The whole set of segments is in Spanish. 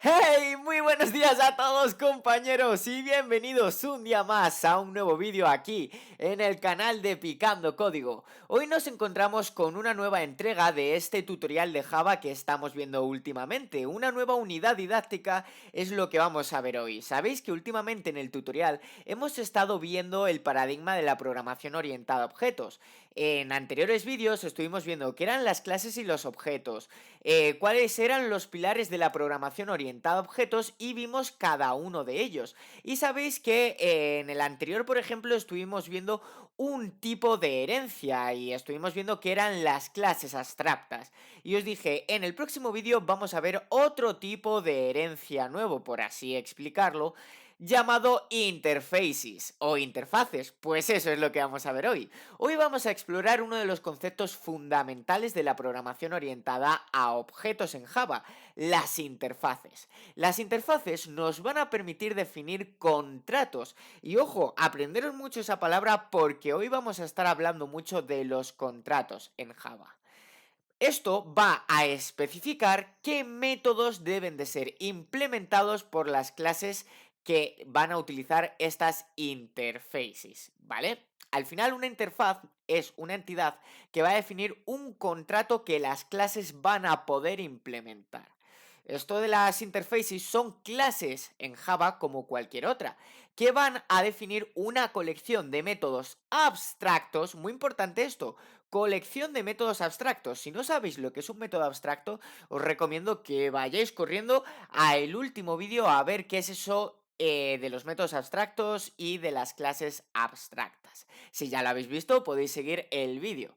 ¡Hey! Muy buenos días a todos, compañeros, y bienvenidos un día más a un nuevo vídeo aquí en el canal de Picando Código. Hoy nos encontramos con una nueva entrega de este tutorial de Java que estamos viendo últimamente. Una nueva unidad didáctica es lo que vamos a ver hoy. Sabéis que últimamente en el tutorial hemos estado viendo el paradigma de la programación orientada a objetos. En anteriores vídeos estuvimos viendo qué eran las clases y los objetos, cuáles eran los pilares de la programación orientada a objetos y vimos cada uno de ellos. Y sabéis que en el anterior, por ejemplo, estuvimos viendo un tipo de herencia y estuvimos viendo que eran las clases abstractas. Y os dije, en el próximo vídeo vamos a ver otro tipo de herencia nuevo, por así explicarlo, llamado interfaces o interfaces. Pues eso es lo que vamos a ver hoy. Hoy vamos a explorar uno de los conceptos fundamentales de la programación orientada a objetos en Java, las interfaces. Las interfaces nos van a permitir definir contratos y ojo, aprenderos mucho esa palabra porque hoy vamos a estar hablando mucho de los contratos en Java. Esto va a especificar qué métodos deben de ser implementados por las clases que van a utilizar estas interfaces, ¿vale? Al final una interfaz es una entidad que va a definir un contrato que las clases van a poder implementar. Esto de las interfaces son clases en Java como cualquier otra, que van a definir una colección de métodos abstractos, muy importante esto, colección de métodos abstractos. Si no sabéis lo que es un método abstracto, os recomiendo que vayáis corriendo a el último vídeo a ver qué es eso de los métodos abstractos y de las clases abstractas. Si ya lo habéis visto, podéis seguir el vídeo.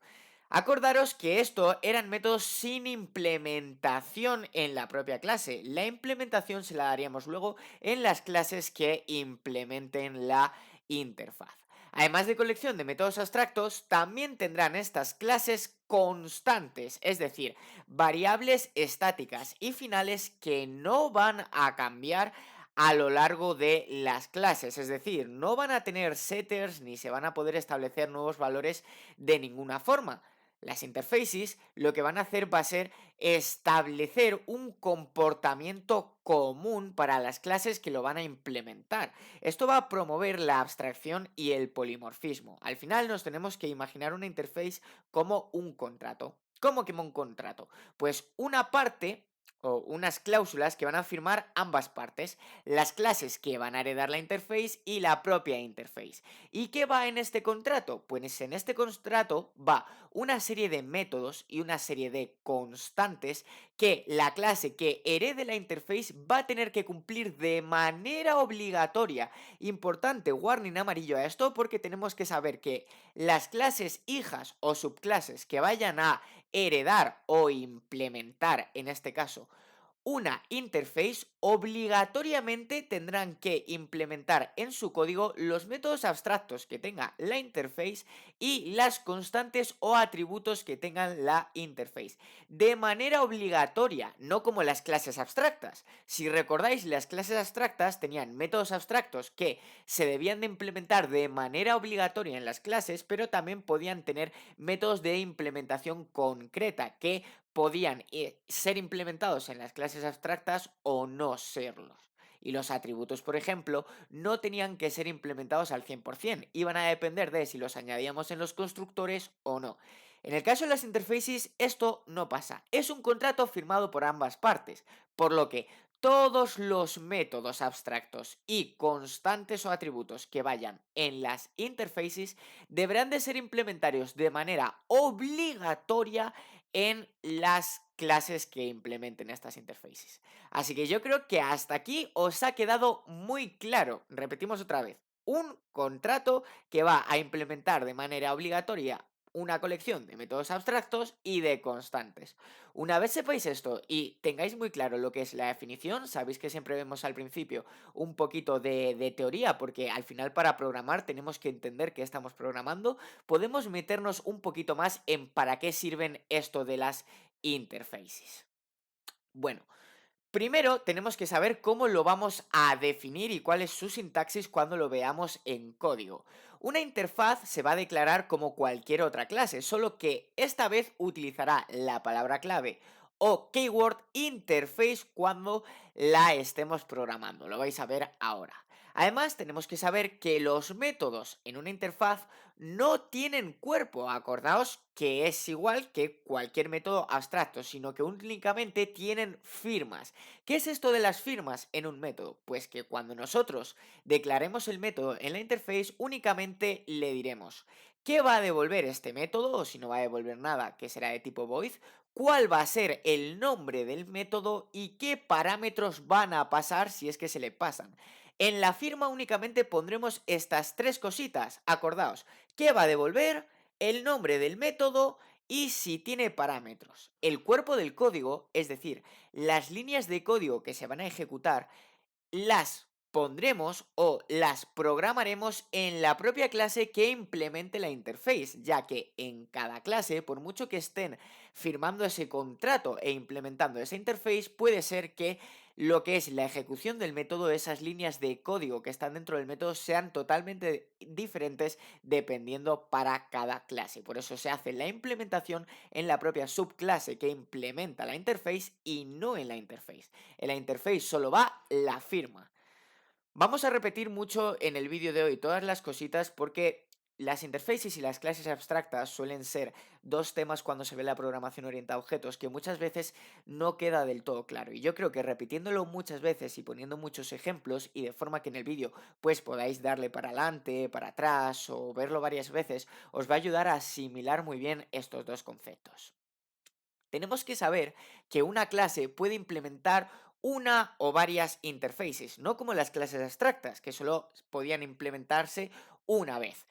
Acordaros que esto eran métodos sin implementación en la propia clase. La implementación se la daríamos luego en las clases que implementen la interfaz. Además de colección de métodos abstractos, también tendrán estas clases constantes, es decir, variables estáticas y finales que no van a cambiar a lo largo de las clases, es decir, no van a tener setters ni se van a poder establecer nuevos valores de ninguna forma. Las interfaces lo que van a hacer va a ser establecer un comportamiento común para las clases que lo van a implementar. Esto va a promover la abstracción y el polimorfismo. Al final nos tenemos que imaginar una interface como un contrato. ¿Cómo que un contrato? Pues una parte o unas cláusulas que van a firmar ambas partes, las clases que van a heredar la interface y la propia interface. ¿Y qué va en este contrato? Pues en este contrato va una serie de métodos y una serie de constantes que la clase que herede la interface va a tener que cumplir de manera obligatoria. Importante, warning amarillo a esto porque tenemos que saber que las clases hijas o subclases que vayan a heredar o implementar, en este caso, una interface, obligatoriamente tendrán que implementar en su código los métodos abstractos que tenga la interface y las constantes o atributos que tengan la interface. De manera obligatoria, no como las clases abstractas. Si recordáis, las clases abstractas tenían métodos abstractos que se debían de implementar de manera obligatoria en las clases, pero también podían tener métodos de implementación concreta que podían ser implementados en las clases abstractas o no serlos. Y los atributos, por ejemplo, no tenían que ser implementados al 100%, iban a depender de si los añadíamos en los constructores o no. En el caso de las interfaces, esto no pasa. Es un contrato firmado por ambas partes, por lo que todos los métodos abstractos y constantes o atributos que vayan en las interfaces deberán de ser implementarios de manera obligatoria en las clases que implementen estas interfaces. Así que yo creo que hasta aquí os ha quedado muy claro. Repetimos otra vez. Un contrato que va a implementar de manera obligatoria una colección de métodos abstractos y de constantes. Una vez sepáis esto y tengáis muy claro lo que es la definición, sabéis que siempre vemos al principio un poquito de teoría, porque al final para programar tenemos que entender que estamos programando, podemos meternos un poquito más en para qué sirven esto de las interfaces. Bueno, primero tenemos que saber cómo lo vamos a definir y cuál es su sintaxis cuando lo veamos en código. Una interfaz se va a declarar como cualquier otra clase, solo que esta vez utilizará la palabra clave o keyword interface cuando la estemos programando. Lo vais a ver ahora. Además, tenemos que saber que los métodos en una interfaz no tienen cuerpo. Acordaos que es igual que cualquier método abstracto, sino que únicamente tienen firmas. ¿Qué es esto de las firmas en un método? Pues que cuando nosotros declaremos el método en la interface, únicamente le diremos qué va a devolver este método, o si no va a devolver nada, que será de tipo void, cuál va a ser el nombre del método y qué parámetros van a pasar si es que se le pasan. En la firma únicamente pondremos estas tres cositas. Acordaos, qué va a devolver, el nombre del método y si tiene parámetros. El cuerpo del código, es decir, las líneas de código que se van a ejecutar, las pondremos o las programaremos en la propia clase que implemente la interface, ya que en cada clase, por mucho que estén firmando ese contrato e implementando esa interface, puede ser que lo que es la ejecución del método, esas líneas de código que están dentro del método, sean totalmente diferentes dependiendo para cada clase. Por eso se hace la implementación en la propia subclase que implementa la interface y no en la interface. En la interface solo va la firma. Vamos a repetir mucho en el vídeo de hoy todas las cositas porque las interfaces y las clases abstractas suelen ser dos temas cuando se ve la programación orientada a objetos que muchas veces no queda del todo claro. Y yo creo que repitiéndolo muchas veces y poniendo muchos ejemplos y de forma que en el vídeo pues podáis darle para adelante, para atrás o verlo varias veces, os va a ayudar a asimilar muy bien estos dos conceptos. Tenemos que saber que una clase puede implementar una o varias interfaces, no como las clases abstractas, que solo podían implementarse una vez.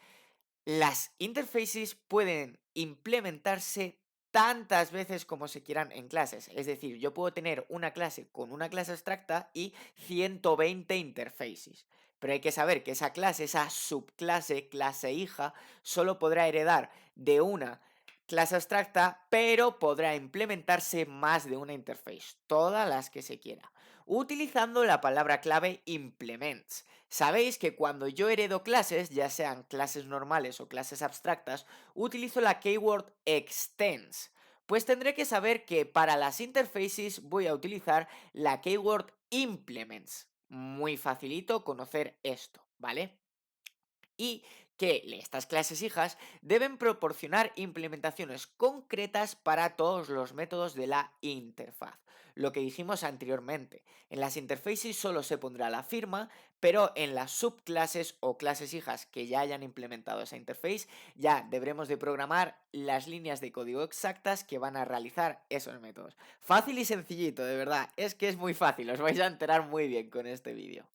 Las interfaces pueden implementarse tantas veces como se quieran en clases. Es decir, yo puedo tener una clase con una clase abstracta y 120 interfaces. Pero hay que saber que esa clase, esa subclase, clase hija, solo podrá heredar de una clase abstracta, pero podrá implementarse más de una interface, todas las que se quiera, utilizando la palabra clave implements. Sabéis que cuando yo heredo clases, ya sean clases normales o clases abstractas, utilizo la keyword extends. Pues tendré que saber que para las interfaces voy a utilizar la keyword implements. Muy facilito conocer esto, ¿vale? Y que estas clases hijas deben proporcionar implementaciones concretas para todos los métodos de la interfaz. Lo que dijimos anteriormente, en las interfaces solo se pondrá la firma, pero en las subclases o clases hijas que ya hayan implementado esa interface, ya deberemos de programar las líneas de código exactas que van a realizar esos métodos. Fácil y sencillito, de verdad, es que es muy fácil, os vais a enterar muy bien con este vídeo.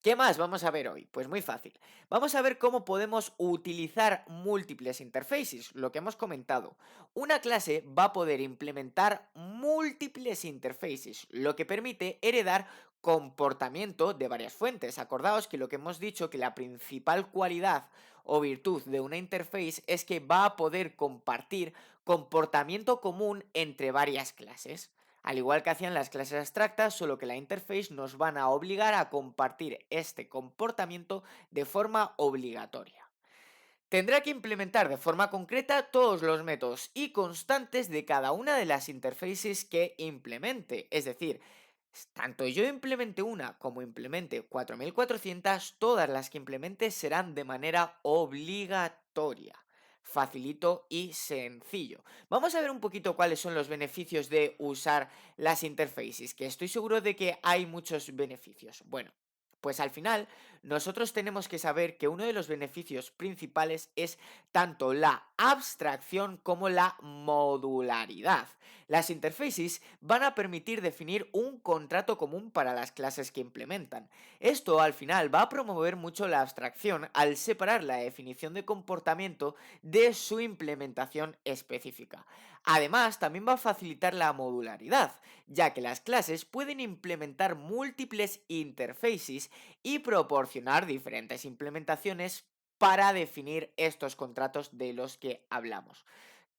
¿Qué más vamos a ver hoy? Pues muy fácil. Vamos a ver cómo podemos utilizar múltiples interfaces, lo que hemos comentado. Una clase va a poder implementar múltiples interfaces, lo que permite heredar comportamiento de varias fuentes. Acordaos que lo que hemos dicho, que la principal cualidad o virtud de una interface es que va a poder compartir comportamiento común entre varias clases. Al igual que hacían las clases abstractas, solo que la interface nos van a obligar a compartir este comportamiento de forma obligatoria. Tendrá que implementar de forma concreta todos los métodos y constantes de cada una de las interfaces que implemente. Es decir, tanto yo implemente una como implemente 4400, todas las que implemente serán de manera obligatoria. Facilito y sencillo. Vamos a ver un poquito cuáles son los beneficios de usar las interfaces, que estoy seguro de que hay muchos beneficios. Bueno, pues al final nosotros tenemos que saber que uno de los beneficios principales es tanto la abstracción como la modularidad. Las interfaces van a permitir definir un contrato común para las clases que implementan. Esto al final va a promover mucho la abstracción al separar la definición de comportamiento de su implementación específica. Además, también va a facilitar la modularidad, ya que las clases pueden implementar múltiples interfaces y proporcionar diferentes implementaciones para definir estos contratos de los que hablamos.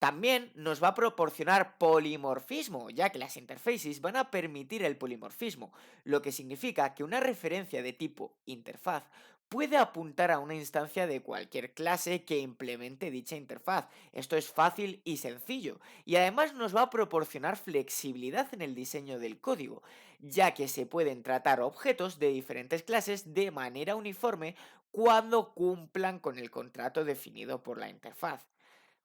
También nos va a proporcionar polimorfismo, ya que las interfaces van a permitir el polimorfismo, lo que significa que una referencia de tipo interfaz puede apuntar a una instancia de cualquier clase que implemente dicha interfaz. Esto es fácil y sencillo, y además nos va a proporcionar flexibilidad en el diseño del código, ya que se pueden tratar objetos de diferentes clases de manera uniforme cuando cumplan con el contrato definido por la interfaz.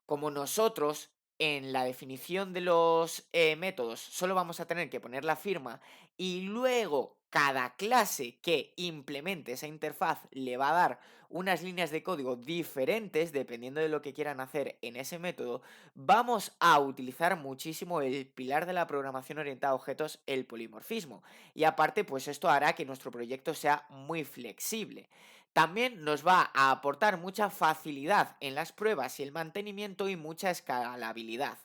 Como nosotros en la definición de los métodos solo vamos a tener que poner la firma y luego cada clase que implemente esa interfaz le va a dar unas líneas de código diferentes dependiendo de lo que quieran hacer en ese método, vamos a utilizar muchísimo el pilar de la programación orientada a objetos, el polimorfismo. Y aparte, pues esto hará que nuestro proyecto sea muy flexible. También nos va a aportar mucha facilidad en las pruebas y el mantenimiento y mucha escalabilidad,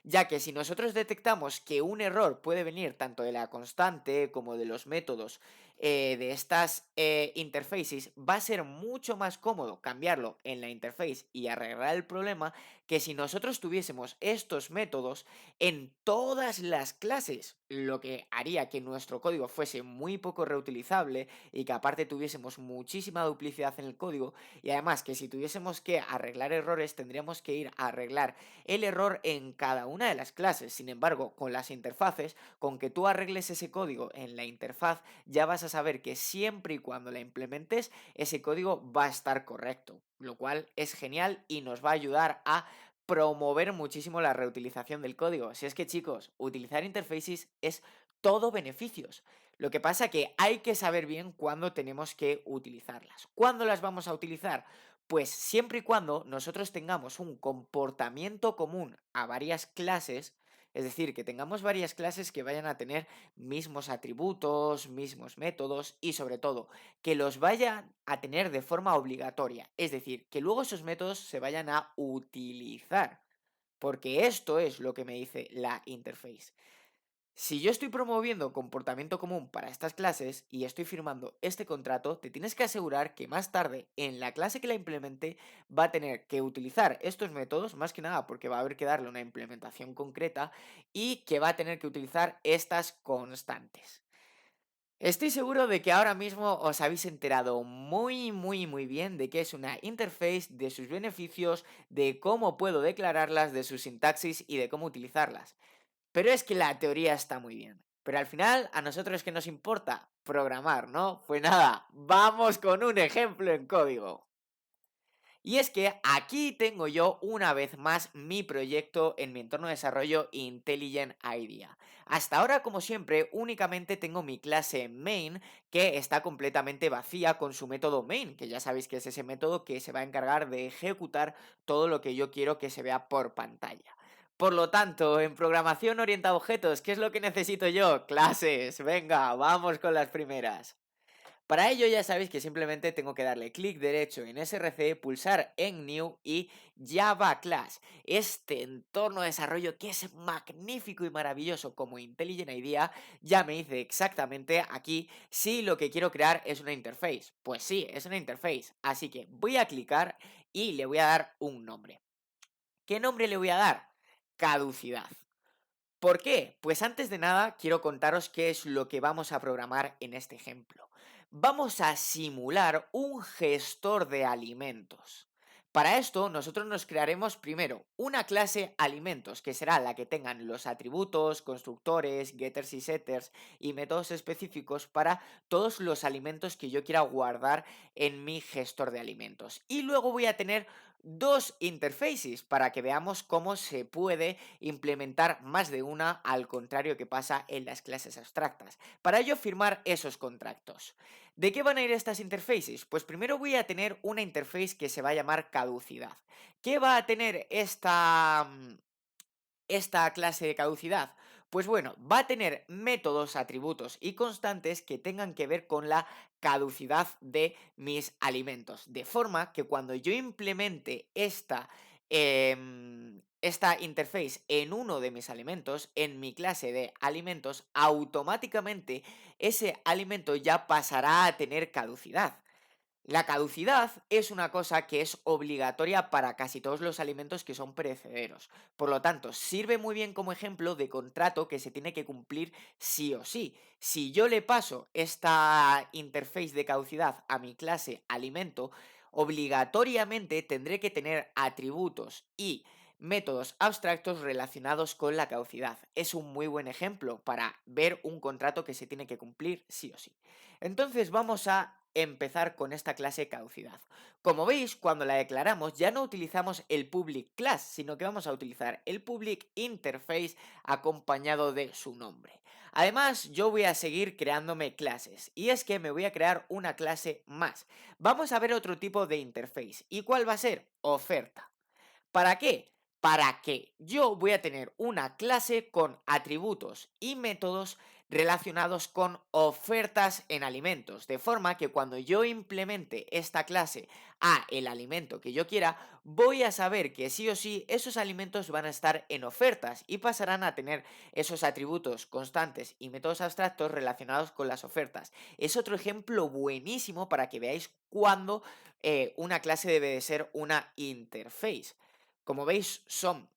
ya que si nosotros detectamos que un error puede venir tanto de la constante como de los métodos de estas interfaces, va a ser mucho más cómodo cambiarlo en la interface y arreglar el problema que si nosotros tuviésemos estos métodos en todas las clases, lo que haría que nuestro código fuese muy poco reutilizable y que aparte tuviésemos muchísima duplicidad en el código, y además que si tuviésemos que arreglar errores tendríamos que ir a arreglar el error en cada una de las clases. Sin embargo, con las interfaces, con que tú arregles ese código en la interfaz, ya vas a saber que siempre y cuando la implementes, ese código va a estar correcto, lo cual es genial y nos va a ayudar a promover muchísimo la reutilización del código. Si es que, chicos, utilizar interfaces es todo beneficios. Lo que pasa que hay que saber bien cuándo tenemos que utilizarlas. ¿Cuándo las vamos a utilizar? Pues siempre y cuando nosotros tengamos un comportamiento común a varias clases, es decir, que tengamos varias clases que vayan a tener mismos atributos, mismos métodos y sobre todo que los vayan a tener de forma obligatoria, es decir, que luego esos métodos se vayan a utilizar, porque esto es lo que me dice la interface. Si yo estoy promoviendo comportamiento común para estas clases y estoy firmando este contrato, te tienes que asegurar que más tarde, en la clase que la implemente, va a tener que utilizar estos métodos, más que nada porque va a haber que darle una implementación concreta y que va a tener que utilizar estas constantes. Estoy seguro de que ahora mismo os habéis enterado muy bien de qué es una interface, de sus beneficios, de cómo puedo declararlas, de su sintaxis y de cómo utilizarlas. Pero es que la teoría está muy bien. Pero al final, a nosotros qué nos importa programar, ¿no? Pues nada, vamos con un ejemplo en código. Y es que aquí tengo yo una vez más mi proyecto en mi entorno de desarrollo Intelligent IDEA. Hasta ahora, como siempre, únicamente tengo mi clase main que está completamente vacía con su método main, que ya sabéis que es ese método que se va a encargar de ejecutar todo lo que yo quiero que se vea por pantalla. Por lo tanto, en programación orientada a objetos, ¿qué es lo que necesito yo? Clases, venga, vamos con las primeras. Para ello ya sabéis que simplemente tengo que darle clic derecho en src, pulsar en New y Java Class. Este entorno de desarrollo que es magnífico y maravilloso como Intelligent IDEA ya me dice exactamente aquí si lo que quiero crear es una interface. Pues sí, es una interface. Así que voy a clicar y le voy a dar un nombre. ¿Qué nombre le voy a dar? Caducidad. ¿Por qué? Pues antes de nada quiero contaros qué es lo que vamos a programar en este ejemplo. Vamos a simular un gestor de alimentos. Para esto nosotros nos crearemos primero una clase alimentos, que será la que tengan los atributos, constructores, getters y setters y métodos específicos para todos los alimentos que yo quiera guardar en mi gestor de alimentos. Y luego voy a tener dos interfaces para que veamos cómo se puede implementar más de una, al contrario que pasa en las clases abstractas. Para ello, firmar esos contratos. ¿De qué van a ir estas interfaces? Pues primero voy a tener una interface que se va a llamar caducidad. ¿Qué va a tener esta clase de caducidad? Pues bueno, va a tener métodos, atributos y constantes que tengan que ver con la caducidad de mis alimentos. De forma que cuando yo implemente esta interface en uno de mis alimentos, en mi clase de alimentos, automáticamente ese alimento ya pasará a tener caducidad. La caducidad es una cosa que es obligatoria para casi todos los alimentos que son perecederos. Por lo tanto, sirve muy bien como ejemplo de contrato que se tiene que cumplir sí o sí. Si yo le paso esta interface de caducidad a mi clase alimento, obligatoriamente tendré que tener atributos y métodos abstractos relacionados con la caducidad. Es un muy buen ejemplo para ver un contrato que se tiene que cumplir sí o sí. Entonces vamos a empezar con esta clase caducidad. Como veis, cuando la declaramos ya no utilizamos el public class, sino que vamos a utilizar el public interface acompañado de su nombre. Además, yo voy a seguir creándome clases, y es que me voy a crear una clase más. Vamos a ver otro tipo de interface. ¿Y cuál va a ser? Oferta. ¿Para qué? Para que yo voy a tener una clase con atributos y métodos relacionados con ofertas en alimentos, de forma que cuando yo implemente esta clase a el alimento que yo quiera, voy a saber que sí o sí esos alimentos van a estar en ofertas y pasarán a tener esos atributos constantes y métodos abstractos relacionados con las ofertas. Es otro ejemplo buenísimo para que veáis cuándo una clase debe de ser una interface. Como veis, son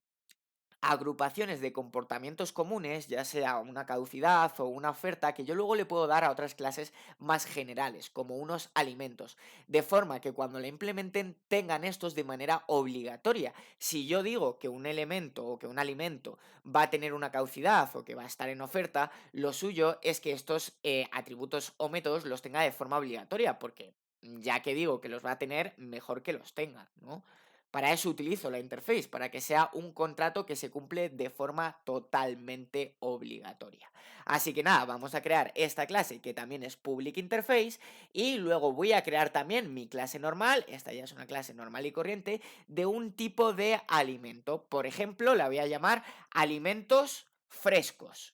agrupaciones de comportamientos comunes, ya sea una caducidad o una oferta, que yo luego le puedo dar a otras clases más generales, como unos alimentos, de forma que cuando la implementen tengan estos de manera obligatoria. Si yo digo que un elemento o que un alimento va a tener una caducidad o que va a estar en oferta, lo suyo es que estos atributos o métodos los tenga de forma obligatoria, porque ya que digo que los va a tener, mejor que los tenga, ¿no? Para eso utilizo la interface, para que sea un contrato que se cumple de forma totalmente obligatoria. Así que nada, vamos a crear esta clase que también es public interface y luego voy a crear también mi clase normal, esta ya es una clase normal y corriente, de un tipo de alimento. Por ejemplo, la voy a llamar alimentos frescos,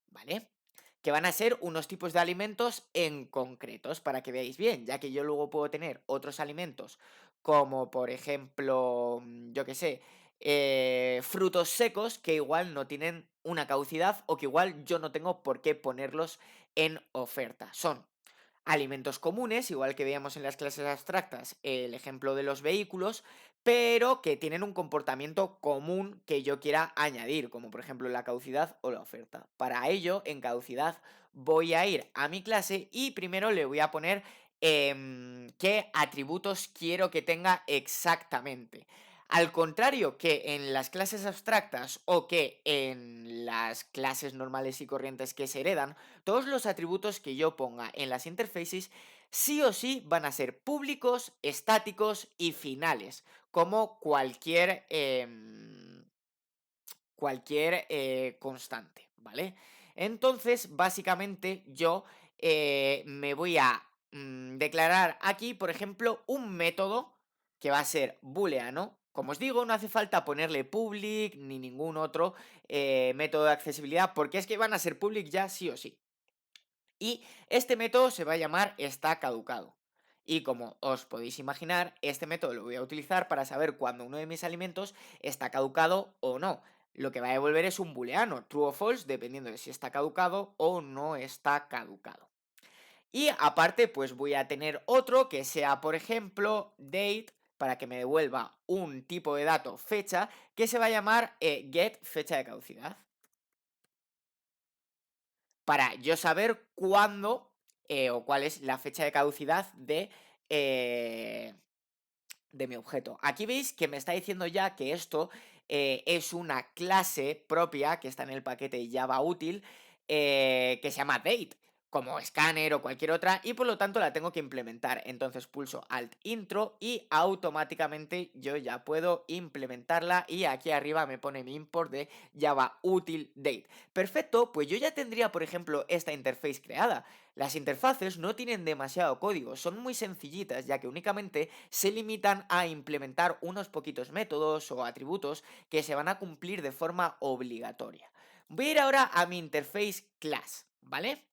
¿vale? Que van a ser unos tipos de alimentos en concretos, para que veáis bien, ya que yo luego puedo tener otros alimentos, como por ejemplo, yo qué sé, frutos secos que igual no tienen una caducidad o que igual yo no tengo por qué ponerlos en oferta. Son alimentos comunes, igual que veíamos en las clases abstractas el ejemplo de los vehículos, pero que tienen un comportamiento común que yo quiera añadir, como por ejemplo la caducidad o la oferta. Para ello, en caducidad voy a ir a mi clase y primero le voy a poner qué atributos quiero que tenga exactamente. Al contrario que en las clases abstractas o que en las clases normales y corrientes que se heredan, todos los atributos que yo ponga en las interfaces sí o sí van a ser públicos, estáticos y finales, como cualquier constante, ¿vale? Entonces, básicamente yo me voy a declarar aquí, por ejemplo, un método que va a ser booleano. Como os digo, no hace falta ponerle public ni ningún otro método de accesibilidad, porque es que van a ser public ya sí o sí. Y este método se va a llamar está caducado. Y como os podéis imaginar, este método lo voy a utilizar para saber cuándo uno de mis alimentos está caducado o no. Lo que va a devolver es un booleano, true o false, dependiendo de si está caducado o no está caducado. Y aparte, pues voy a tener otro que sea, por ejemplo, date, para que me devuelva un tipo de dato fecha, que se va a llamar get fecha de caducidad, para yo saber cuándo o cuál es la fecha de caducidad eh, de mi objeto. Aquí veis que me está diciendo ya que esto es una clase propia que está en el paquete Java útil que se llama date, como scanner o cualquier otra, y por lo tanto la tengo que implementar. Entonces pulso Alt Intro y automáticamente yo ya puedo implementarla y aquí arriba me pone mi import de Java útil date. Perfecto, pues yo ya tendría, por ejemplo, esta interface creada. Las interfaces no tienen demasiado código, son muy sencillitas, ya que únicamente se limitan a implementar unos poquitos métodos o atributos que se van a cumplir de forma obligatoria. Voy a ir ahora a mi interface class, ¿vale?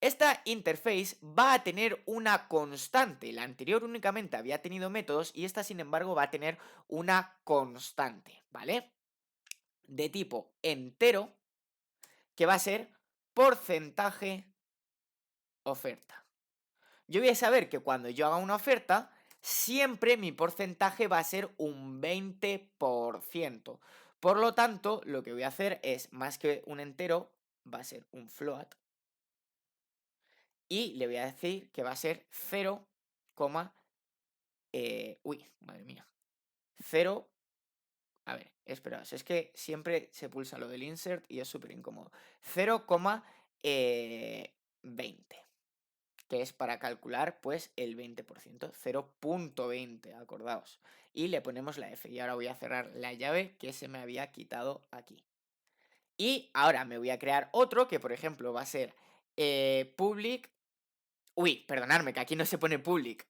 Esta interface va a tener una constante. La anterior únicamente había tenido métodos y esta, sin embargo, va a tener una constante, ¿vale? De tipo entero, que va a ser porcentaje oferta. yo voy a saber que cuando yo haga una oferta, siempre mi porcentaje va a ser un 20%. Por lo tanto, lo que voy a hacer es, más que un entero, va a ser un float. Y le voy a decir que va a ser 0, uy, madre mía. 0. A ver, esperaos, es que siempre se pulsa lo del insert y es súper incómodo. 0,20, que es para calcular pues el 20%, 0,20, acordaos. Y le ponemos la F y ahora voy a cerrar la llave que se me había quitado aquí. Y ahora me voy a crear otro que por ejemplo va a ser public. Uy, perdonadme, que aquí no se pone public.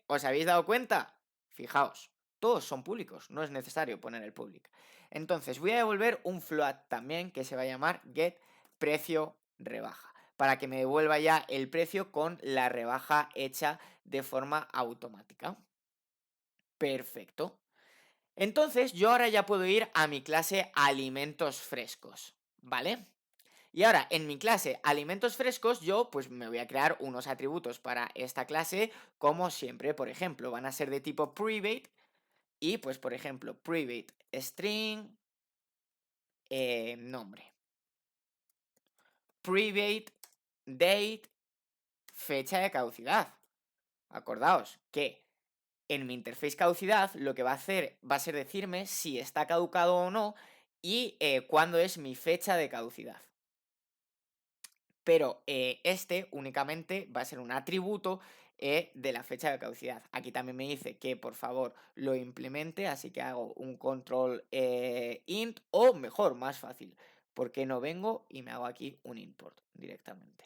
¿Os habéis dado cuenta? Fijaos, todos son públicos, no es necesario poner el public. Entonces voy a devolver un float también que se va a llamar get precio rebaja, para que me devuelva ya el precio con la rebaja hecha de forma automática. Perfecto. Entonces yo ahora ya puedo ir a mi clase alimentos frescos, ¿vale? Y ahora, en mi clase alimentos frescos, yo pues me voy a crear unos atributos para esta clase, como siempre, por ejemplo, van a ser de tipo private, y pues por ejemplo, private string, nombre, private date, fecha de caducidad. Acordaos que en mi interface caducidad lo que va a hacer va a ser decirme si está caducado o no y cuándo es mi fecha de caducidad. Pero este únicamente va a ser un atributo de la fecha de caducidad. Aquí también me dice que por favor lo implemente, así que hago un control int o mejor, más fácil, porque no vengo y me hago aquí un import directamente.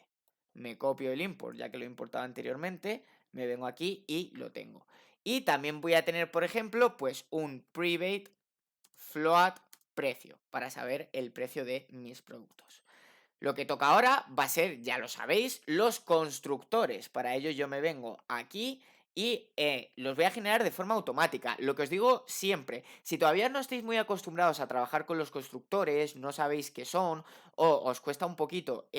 Me copio el import ya que lo he importado anteriormente, me vengo aquí y lo tengo. Y también voy a tener, por ejemplo, pues un private float precio para saber el precio de mis productos. Lo que toca ahora va a ser, ya lo sabéis, los constructores. Para ello yo me vengo aquí y los voy a generar de forma automática. Lo que os digo siempre, si todavía no estáis muy acostumbrados a trabajar con los constructores, no sabéis qué son o os cuesta un poquito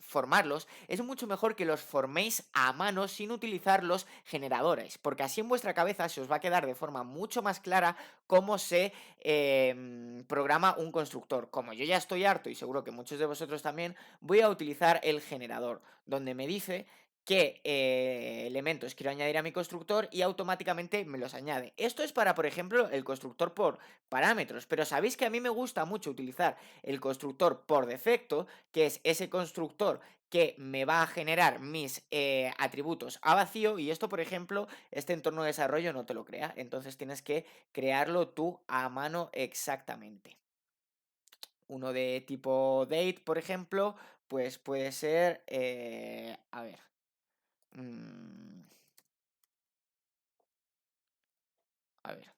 formarlos, es mucho mejor que los forméis a mano sin utilizar los generadores, porque así en vuestra cabeza se os va a quedar de forma mucho más clara cómo se programa un constructor. Como yo ya estoy harto y seguro que muchos de vosotros también, voy a utilizar el generador, donde me dice qué elementos quiero añadir a mi constructor y automáticamente me los añade. Esto es para, por ejemplo, el constructor por parámetros, pero sabéis que a mí me gusta mucho utilizar el constructor por defecto, que es ese constructor que me va a generar mis atributos a vacío, y esto, por ejemplo, este entorno de desarrollo no te lo crea, entonces tienes que crearlo tú a mano exactamente. Uno de tipo date, por ejemplo, pues puede ser, a ver, mm, a ver,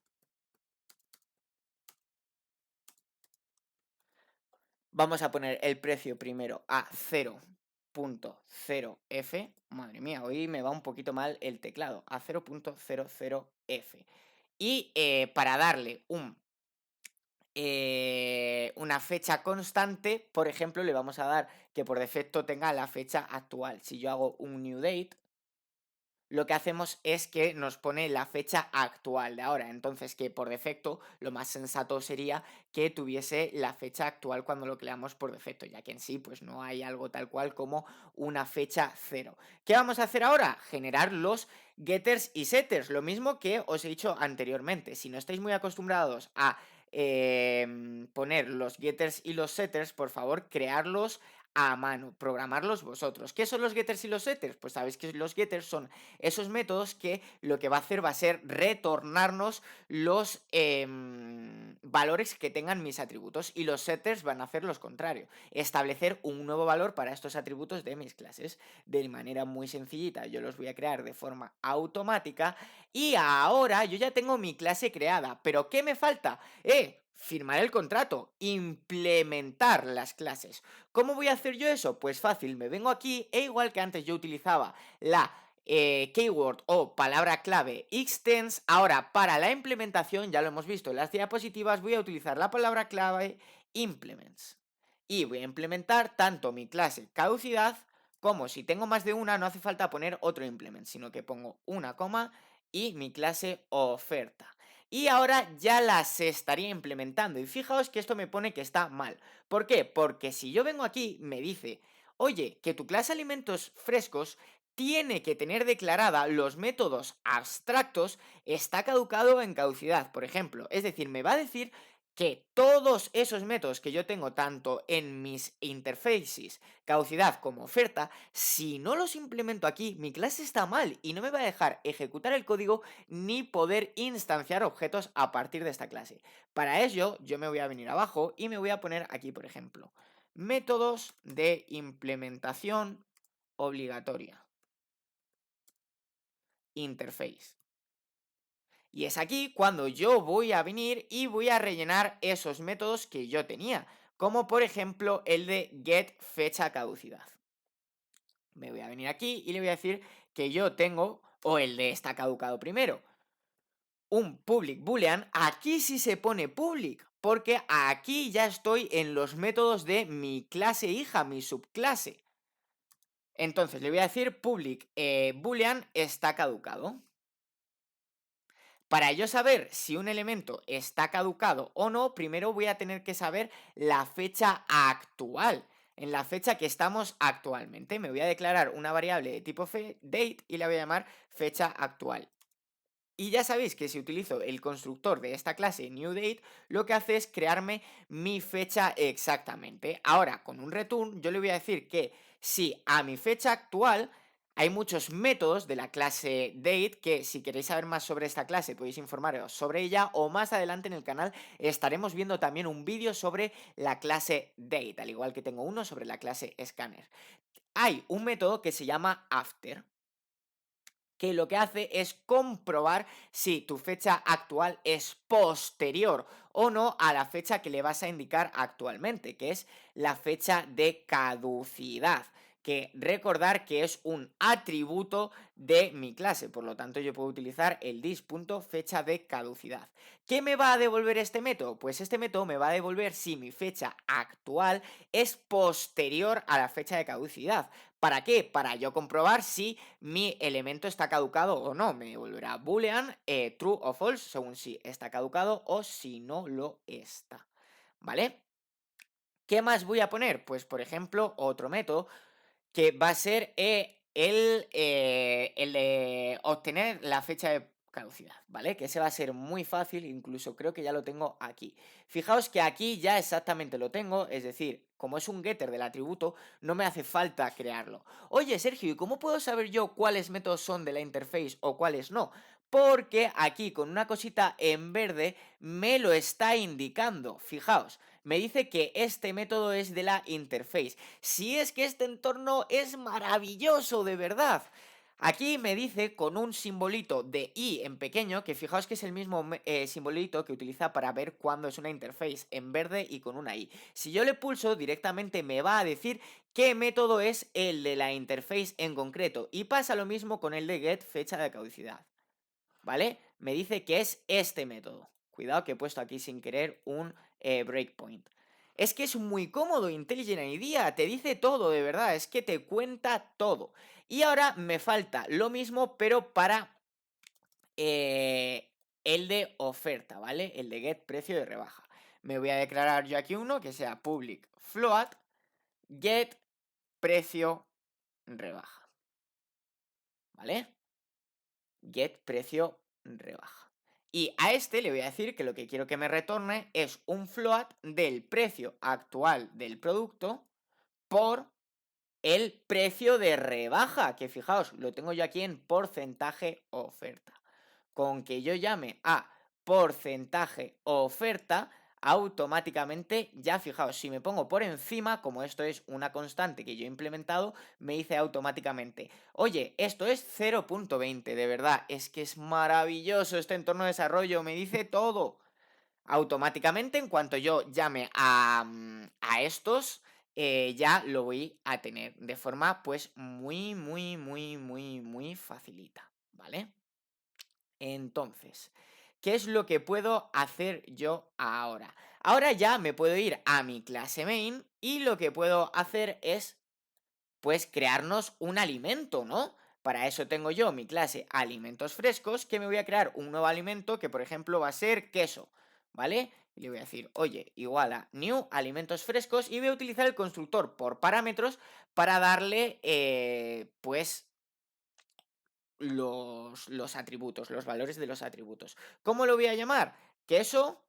vamos a poner el precio primero a 0.0f, madre mía, hoy me va un poquito mal el teclado, a 0.00f. Y para darle una fecha constante, por ejemplo, le vamos a dar que por defecto tenga la fecha actual. Si yo hago un new date, lo que hacemos es que nos pone la fecha actual de ahora. Entonces, que por defecto lo más sensato sería que tuviese la fecha actual cuando lo creamos por defecto, ya que en sí pues no hay algo tal cual como una fecha cero. ¿Qué vamos a hacer ahora? Generar los getters y setters, lo mismo que os he dicho anteriormente. Si no estáis muy acostumbrados a poner los getters y los setters, por favor, crearlos a mano, programarlos vosotros. ¿Qué son los getters y los setters? Pues sabéis que los getters son esos métodos que lo que va a hacer va a ser retornarnos los valores que tengan mis atributos, y los setters van a hacer lo contrario, establecer un nuevo valor para estos atributos de mis clases de manera muy sencillita. Yo los voy a crear de forma automática y ahora yo ya tengo mi clase creada, pero ¿qué me falta? Firmar el contrato, implementar las clases. ¿Cómo voy a hacer yo eso? Pues fácil, me vengo aquí e igual que antes yo utilizaba la keyword o palabra clave extends, ahora para la implementación, ya lo hemos visto en las diapositivas, voy a utilizar la palabra clave implements. Y voy a implementar tanto mi clase caducidad Como si tengo más de una, no hace falta poner otro implement, sino que pongo una coma y mi clase oferta. Y ahora ya las estaría implementando. Y fijaos que esto me pone que está mal. ¿Por qué? Porque si yo vengo aquí, me dice, oye, que tu clase alimentos frescos tiene que tener declarada los métodos abstractos está caducado en caducidad, por ejemplo. Es decir, me va a decir que todos esos métodos que yo tengo tanto en mis interfaces, caducidad como oferta, si no los implemento aquí, mi clase está mal y no me va a dejar ejecutar el código ni poder instanciar objetos a partir de esta clase. Para ello, yo me voy a venir abajo y me voy a poner aquí, por ejemplo, métodos de implementación obligatoria. Interface. Y es aquí cuando yo voy a venir y voy a rellenar esos métodos que yo tenía, como por ejemplo el de getFechaCaducidad. Me voy a venir aquí y le voy a decir que yo tengo, o el de está caducado primero, un public boolean. Aquí sí se pone public, porque aquí ya estoy en los métodos de mi clase hija, mi subclase. Entonces le voy a decir public boolean está caducado. Para yo saber si un elemento está caducado o no, primero voy a tener que saber la fecha actual. En la fecha que estamos actualmente, me voy a declarar una variable de tipo date y la voy a llamar fecha actual. Y ya sabéis que si utilizo el constructor de esta clase newDate, lo que hace es crearme mi fecha exactamente. Ahora, con un return, yo le voy a decir que si a mi fecha actual hay muchos métodos de la clase date, que si queréis saber más sobre esta clase podéis informaros sobre ella, o más adelante en el canal estaremos viendo también un vídeo sobre la clase date, al igual que tengo uno sobre la clase scanner. Hay un método que se llama after, que lo que hace es comprobar si tu fecha actual es posterior o no a la fecha que le vas a indicar actualmente, que es la fecha de caducidad. Que recordar que es un atributo de mi clase, por lo tanto yo puedo utilizar el dis.fecha de caducidad. ¿Qué me va a devolver este método? Pues este método me va a devolver si mi fecha actual es posterior a la fecha de caducidad. ¿Para qué? Para yo comprobar si mi elemento está caducado o no. Me devolverá boolean true o false según si está caducado o si no lo está. ¿Vale? ¿Qué más voy a poner? Pues por ejemplo otro método que va a ser el de obtener la fecha de caducidad, ¿vale? Que ese va a ser muy fácil, incluso creo que ya lo tengo aquí. Fijaos que aquí ya exactamente lo tengo, es decir, como es un getter del atributo, no me hace falta crearlo. Oye, Sergio, ¿y cómo puedo saber yo cuáles métodos son de la interface o cuáles no? Porque aquí con una cosita en verde me lo está indicando, fijaos. Me dice que este método es de la interface. Si es que este entorno es maravilloso, de verdad. Aquí me dice con un simbolito de i en pequeño, que fijaos que es el mismo simbolito que utiliza para ver cuándo es una interface, en verde y con una i. Si yo le pulso, directamente me va a decir qué método es el de la interface en concreto. Y pasa lo mismo con el de get fecha de caducidad. ¿Vale? Me dice que es este método. Cuidado que he puesto aquí sin querer un breakpoint. Es que es muy cómodo IntelliJ IDEA, te dice todo, de verdad, es que te cuenta todo. Y ahora me falta lo mismo, pero para el de oferta, ¿vale? El de get precio de rebaja. Me voy a declarar yo aquí uno que sea public float get precio rebaja. ¿Vale? Get precio rebaja. Y a este le voy a decir que lo que quiero que me retorne es un float del precio actual del producto por el precio de rebaja, que fijaos, lo tengo yo aquí en porcentaje oferta. Con que yo llame a porcentaje oferta, automáticamente, ya fijaos, si me pongo por encima, como esto es una constante que yo he implementado, me dice automáticamente, oye, esto es 0.20, de verdad, es que es maravilloso este entorno de desarrollo, me dice todo. Automáticamente, en cuanto yo llame a estos, ya lo voy a tener de forma pues muy facilita, ¿vale? Entonces, ¿qué es lo que puedo hacer yo ahora? Ahora ya me puedo ir a mi clase main y lo que puedo hacer es pues crearnos un alimento, ¿no? Para eso tengo yo mi clase alimentos frescos, que me voy a crear un nuevo alimento que, por ejemplo, va a ser queso, ¿vale? Y le voy a decir, oye, igual a new alimentos frescos y voy a utilizar el constructor por parámetros para darle, pues, los atributos, los valores de los atributos. ¿Cómo lo voy a llamar? Queso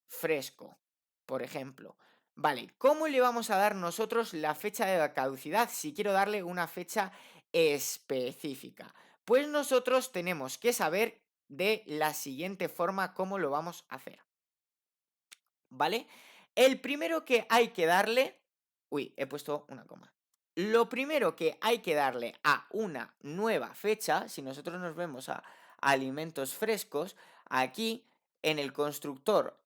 fresco, por ejemplo. Vale, ¿cómo le vamos a dar nosotros la fecha de caducidad si quiero darle una fecha específica? Pues nosotros tenemos que saber de la siguiente forma cómo lo vamos a hacer, ¿vale? El primero que hay que darle... Uy, he puesto una coma. Lo primero que hay que darle a una nueva fecha, si nosotros nos vemos a alimentos frescos, aquí en el constructor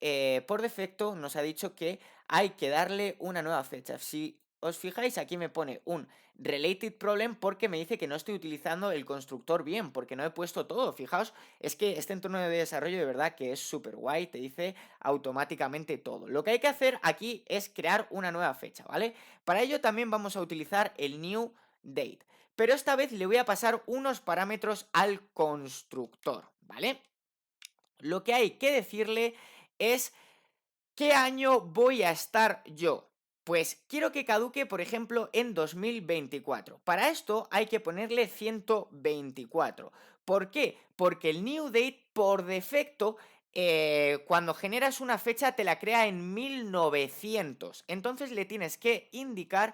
por defecto nos ha dicho que hay que darle una nueva fecha. Si os fijáis, aquí me pone un related problem porque me dice que no estoy utilizando el constructor bien, porque no he puesto todo. Fijaos, es que este entorno de desarrollo de verdad que es súper guay, te dice automáticamente todo. Lo que hay que hacer aquí es crear una nueva fecha, ¿vale? Para ello también vamos a utilizar el new date, pero esta vez le voy a pasar unos parámetros al constructor, ¿vale? Lo que hay que decirle es ¿qué año voy a estar yo? Pues quiero que caduque, por ejemplo, en 2024. Para esto hay que ponerle 124. ¿Por qué? Porque el new date por defecto, cuando generas una fecha te la crea en 1900. Entonces le tienes que indicar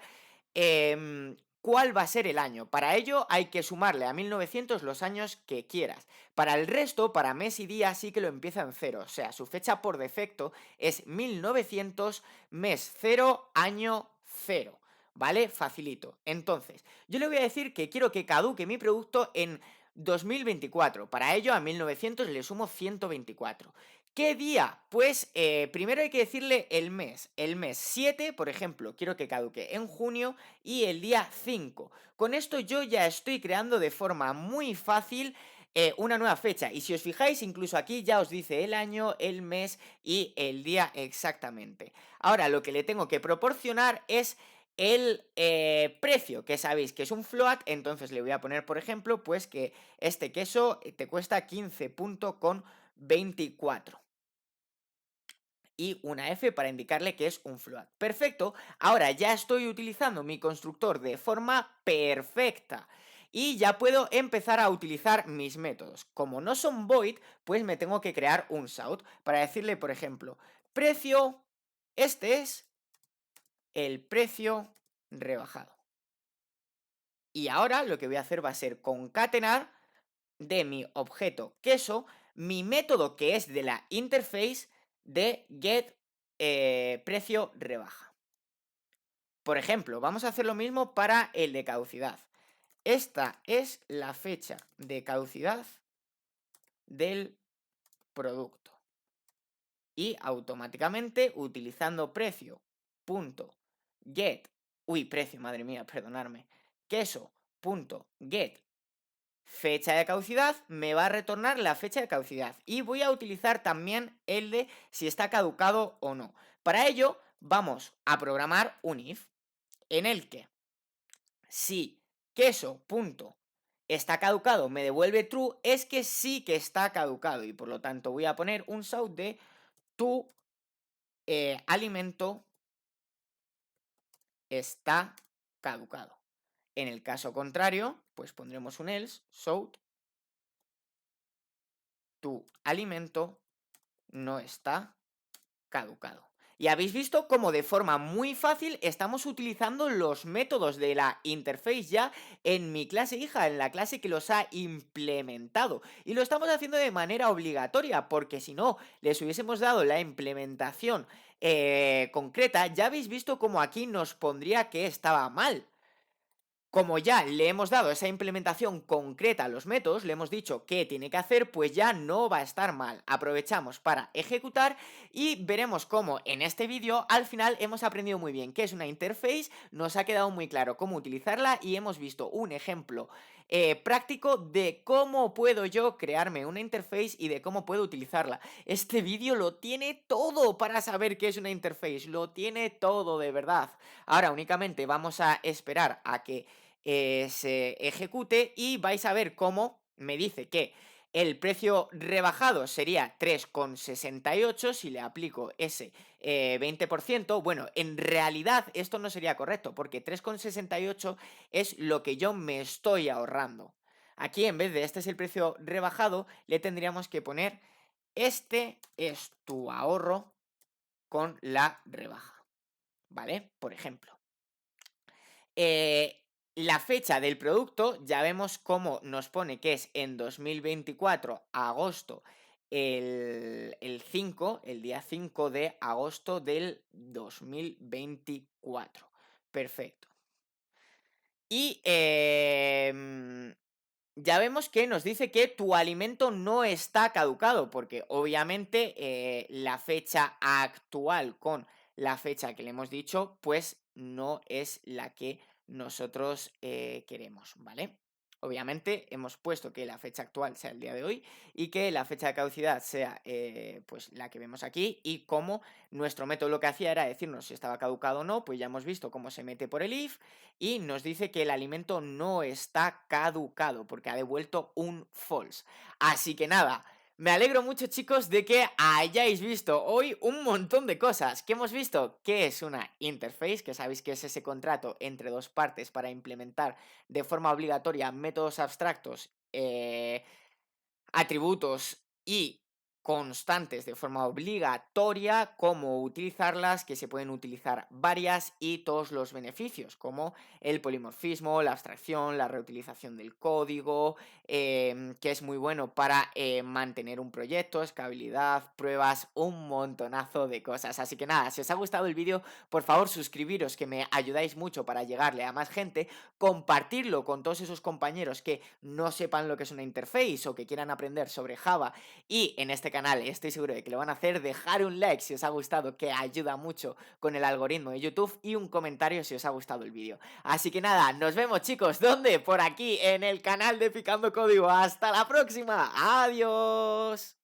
cuál va a ser el año. Para ello hay que sumarle a 1900 los años que quieras. Para el resto, para mes y día, sí que lo empieza en cero. O sea, su fecha por defecto es 1900, mes cero, año cero. ¿Vale? Facilito. Entonces, yo le voy a decir que quiero que caduque mi producto en 2024. Para ello, a 1900 le sumo 124. ¿Qué día? Pues primero hay que decirle el mes. El mes 7, por ejemplo, quiero que caduque en junio y el día 5. Con esto yo ya estoy creando de forma muy fácil una nueva fecha. Y si os fijáis, incluso aquí ya os dice el año, el mes y el día exactamente. Ahora lo que le tengo que proporcionar es el precio, que sabéis que es un float, entonces le voy a poner, por ejemplo, pues que este queso te cuesta 15,24 y una F para indicarle que es un float. Perfecto, ahora ya estoy utilizando mi constructor de forma perfecta y ya puedo empezar a utilizar mis métodos. Como no son void, pues me tengo que crear un shout para decirle, por ejemplo, precio, este es el precio rebajado. Y ahora lo que voy a hacer va a ser concatenar de mi objeto queso mi método que es de la interface de get precio rebaja. Por ejemplo, vamos a hacer lo mismo para el de caducidad. Esta es la fecha de caducidad del producto. Y automáticamente utilizando precio.get, precio, madre mía, perdonadme, queso.get fecha de caducidad, me va a retornar la fecha de caducidad. Y voy a utilizar también el de si está caducado o no. Para ello, vamos a programar un if en el que si queso punto está caducado me devuelve true, es que sí que está caducado. Y por lo tanto voy a poner un shout de tu alimento está caducado. En el caso contrario, pues pondremos un else, shout tu alimento no está caducado. Y habéis visto cómo de forma muy fácil estamos utilizando los métodos de la interface ya en mi clase hija, en la clase que los ha implementado. Y lo estamos haciendo de manera obligatoria, porque si no les hubiésemos dado la implementación concreta, ya habéis visto cómo aquí nos pondría que estaba mal. Como ya le hemos dado esa implementación concreta a los métodos, le hemos dicho qué tiene que hacer, pues ya no va a estar mal. Aprovechamos para ejecutar y veremos cómo en este vídeo al final hemos aprendido muy bien qué es una interface, nos ha quedado muy claro cómo utilizarla y hemos visto un ejemplo práctico de cómo puedo yo crearme una interface y de cómo puedo utilizarla. Este vídeo lo tiene todo para saber qué es una interface, lo tiene todo de verdad. Ahora únicamente vamos a esperar a que se ejecute y vais a ver cómo me dice que el precio rebajado sería 3,68 si le aplico ese 20%. Bueno, en realidad esto no sería correcto porque 3,68 es lo que yo me estoy ahorrando. Aquí en vez de este es el precio rebajado, le tendríamos que poner este es tu ahorro con la rebaja, ¿vale? Por ejemplo. La fecha del producto ya vemos cómo nos pone que es en 2024, agosto, el 5, el día 5 de agosto del 2024. Perfecto. Y ya vemos que nos dice que tu alimento no está caducado, porque obviamente la fecha actual con la fecha que le hemos dicho, pues no es la que nosotros queremos, ¿vale? Obviamente hemos puesto que la fecha actual sea el día de hoy y que la fecha de caducidad sea pues la que vemos aquí, y como nuestro método lo que hacía era decirnos si estaba caducado o no, pues ya hemos visto cómo se mete por el if y nos dice que el alimento no está caducado porque ha devuelto un false. Así que nada, me alegro mucho, chicos, de que hayáis visto hoy un montón de cosas. ¿Qué hemos visto? Que es una interface, que sabéis que es ese contrato entre dos partes para implementar de forma obligatoria métodos abstractos, atributos y constantes de forma obligatoria, cómo utilizarlas, que se pueden utilizar varias y todos los beneficios, como el polimorfismo, la abstracción, la reutilización del código, que es muy bueno para mantener un proyecto, escalabilidad, pruebas, un montonazo de cosas. Así que nada, si os ha gustado el vídeo, por favor suscribiros, que me ayudáis mucho para llegarle a más gente, compartirlo con todos esos compañeros que no sepan lo que es una interface o que quieran aprender sobre Java, y en este canal estoy seguro de que lo van a hacer. Dejar un like si os ha gustado, que ayuda mucho con el algoritmo de YouTube, y un comentario si os ha gustado el vídeo. Así que nada, nos vemos, chicos, ¿dónde? Por aquí en el canal de Picando Código. ¡Hasta la próxima! ¡Adiós!